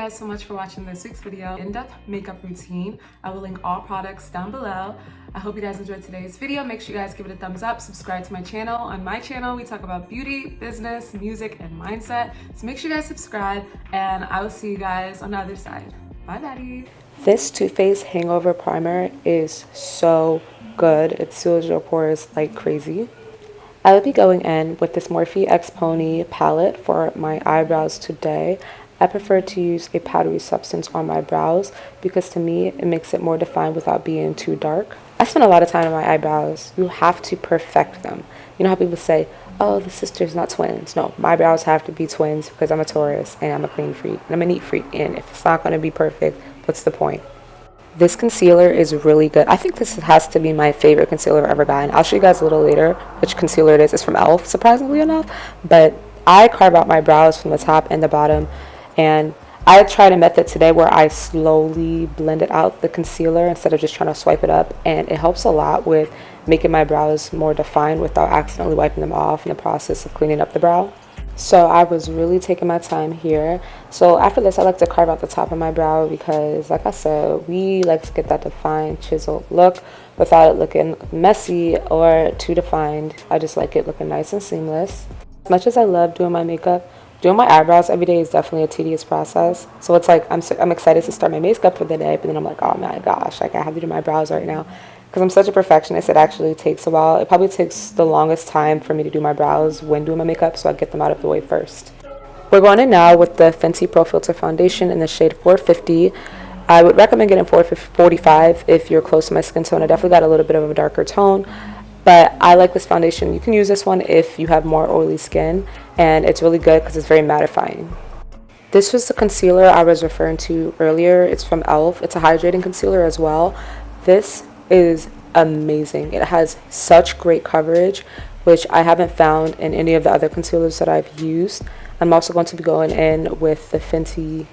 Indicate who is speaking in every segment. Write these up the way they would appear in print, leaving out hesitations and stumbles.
Speaker 1: guys so much for watching this week's video, in-depth makeup routine. I will link all products down below. I hope you guys enjoyed today's video. Make sure you guys give it a thumbs up, subscribe to my channel. On my channel, we talk about beauty, business, music, and mindset. So make sure you guys subscribe, and I will see you guys on the other side. Bye, baddies. This Too Faced Hangover Primer is so good. It seals your pores like crazy. I will be going in with this Morphe X Pony palette for my eyebrows today. I prefer to use a powdery substance on my brows because to me it makes it more defined without being too dark. I spend a lot of time on my eyebrows. You have to perfect them. You know how people say, oh, the sisters not twins. No, my brows have to be twins because I'm a Taurus and I'm a clean freak and I'm a neat freak, and if it's not going to be perfect, what's the point? This concealer is really good. I think this has to be my favorite concealer I've ever gotten. I'll show you guys a little later which concealer it is. It's from e.l.f. surprisingly enough, but I carve out my brows from the top and the bottom, and I tried a method today where I slowly blended out the concealer instead of just trying to swipe it up, and it helps a lot with making my brows more defined without accidentally wiping them off in the process of cleaning up the brow. So I was really taking my time here. So after this, I like to carve out the top of my brow because, like I said, we like to get that defined, chiseled look without it looking messy or too defined. I just like it looking nice and seamless. As much as I love doing my makeup, doing my eyebrows every day is definitely a tedious process. So it's like I'm excited to start my makeup for the day, but then I'm like, oh my gosh, like I have to do my brows right now. Because I'm such a perfectionist, it actually takes a while. It probably takes the longest time for me to do my brows when doing my makeup, so I get them out of the way first. We're going in now with the Fenty Pro Filt'r foundation in the shade 450. I would recommend getting 445 if you're close to my skin tone. I definitely got a little bit of a darker tone, but I like this foundation. You can use this one if you have more oily skin, and it's really good because it's very mattifying. This was the concealer I was referring to earlier. It's from e.l.f. It's a hydrating concealer as well. This is amazing. It has such great coverage, which I haven't found in any of the other concealers that I've used. I'm also going to be going in with the Fenty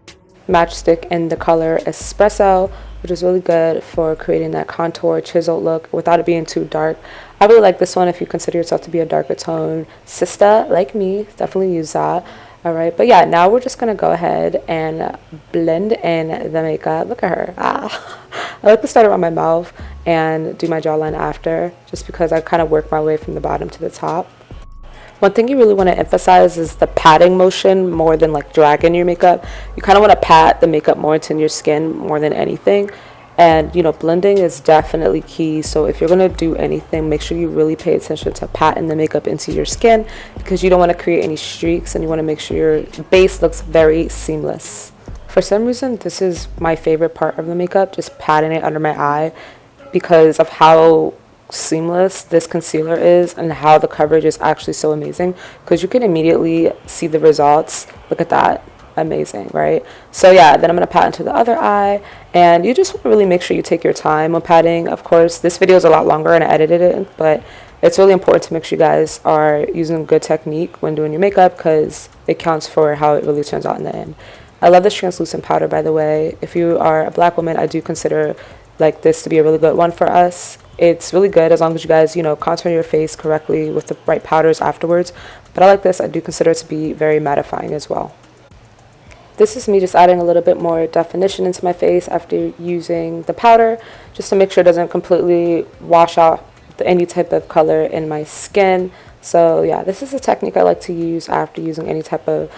Speaker 1: Matchstick in the color Espresso, which is really good for creating that contour chiseled look without it being too dark. I really like this one if you consider yourself to be a darker tone sister like me. Definitely use that. Alright, but yeah, now we're just going to go ahead and blend in the makeup. Look at her. I like to start around my mouth and do my jawline after, just because I kind of work my way from the bottom to the top. One thing you really want to emphasize is the patting motion more than like dragging your makeup. You kind of want to pat the makeup more into your skin more than anything. And, you know, blending is definitely key. So if you're going to do anything, make sure you really pay attention to patting the makeup into your skin, because you don't want to create any streaks and you want to make sure your base looks very seamless. For some reason, this is my favorite part of the makeup, just patting it under my eye, because of how seamless this concealer is and how the coverage is actually so amazing, because you can immediately see the results. Look at that. Amazing, right? So yeah, then I'm going to pat into the other eye, and you just want to really make sure you take your time when patting. Of course, this video is a lot longer and I edited it, but it's really important to make sure you guys are using good technique when doing your makeup, because it counts for how it really turns out in the end. I love this translucent powder, by the way. If you are a black woman, I do consider like this to be a really good one for us. It's really good as long as you guys, you know, contour your face correctly with the right powders afterwards. But I like this. I do consider it to be very mattifying as well. This is me just adding a little bit more definition into my face after using the powder, just to make sure it doesn't completely wash out any type of color in my skin. So yeah, this is a technique I like to use after using any type of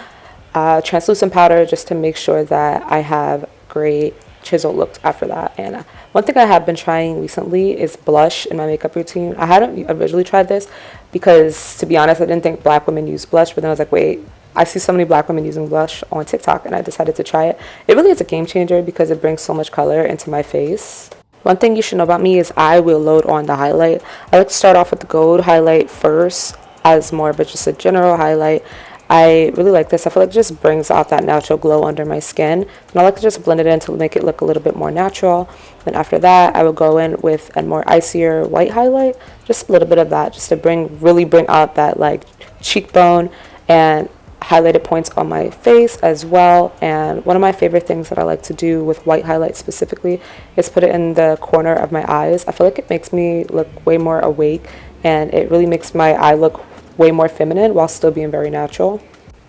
Speaker 1: translucent powder, just to make sure that I have great chiseled looks after that. And one thing I have been trying recently is blush in my makeup routine. I hadn't originally tried this because, to be honest, I didn't think black women use blush, but then I was like, wait, I see so many black women using blush on TikTok, and I decided to try it. It really is a game changer because it brings so much color into my face. One thing you should know about me is I will load on the highlight. I like to start off with the gold highlight first as more of just a general highlight. I really like this. I feel like it just brings out that natural glow under my skin. And I like to just blend it in to make it look a little bit more natural. Then after that, I will go in with a more icier white highlight. Just a little bit of that, just to really bring out that like cheekbone and highlighted points on my face as well. And one of my favorite things that I like to do with white highlight specifically is put it in the corner of my eyes. I feel like it makes me look way more awake, and it really makes my eye look way more feminine while still being very natural.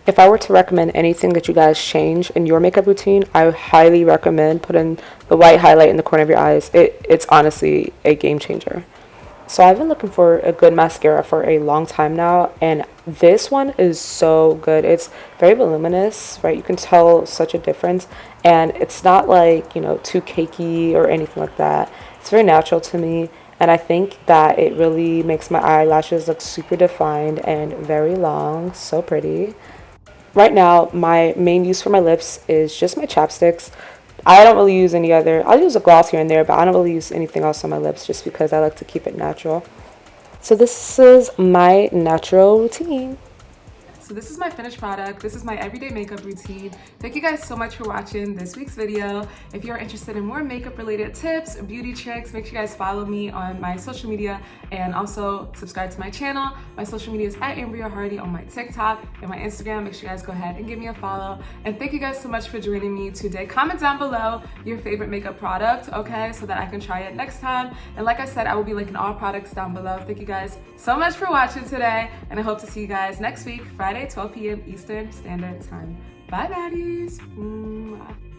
Speaker 1: If I were to recommend anything that you guys change in your makeup routine, I would highly recommend putting the white highlight in the corner of your eyes. It's honestly a game changer. So I've been looking for a good mascara for a long time now, and this one is so good. It's very voluminous, right? You can tell such a difference, and it's not like, you know, too cakey or anything like that. It's very natural to me, and I think that it really makes my eyelashes look super defined and very long. So pretty. Right now, my main use for my lips is just my chapsticks. I don't really use any other. I'll use a gloss here and there, but I don't really use anything else on my lips just because I like to keep it natural. So this is my natural routine. So this is my finished product. This is my everyday makeup routine. Thank you guys so much for watching this week's video. If you're interested in more makeup related tips, beauty tricks, make sure you guys follow me on my social media and also subscribe to my channel. My social media is at Ambria Hardy on my TikTok and my Instagram. Make sure you guys go ahead and give me a follow. And thank you guys so much for joining me today. Comment down below your favorite makeup product, okay, so that I can try it next time. And like I said, I will be linking all products down below. Thank you guys so much for watching today, and I hope to see you guys next week, Friday, 12 p.m. Eastern Standard Time. Bye, baddies. Mwah.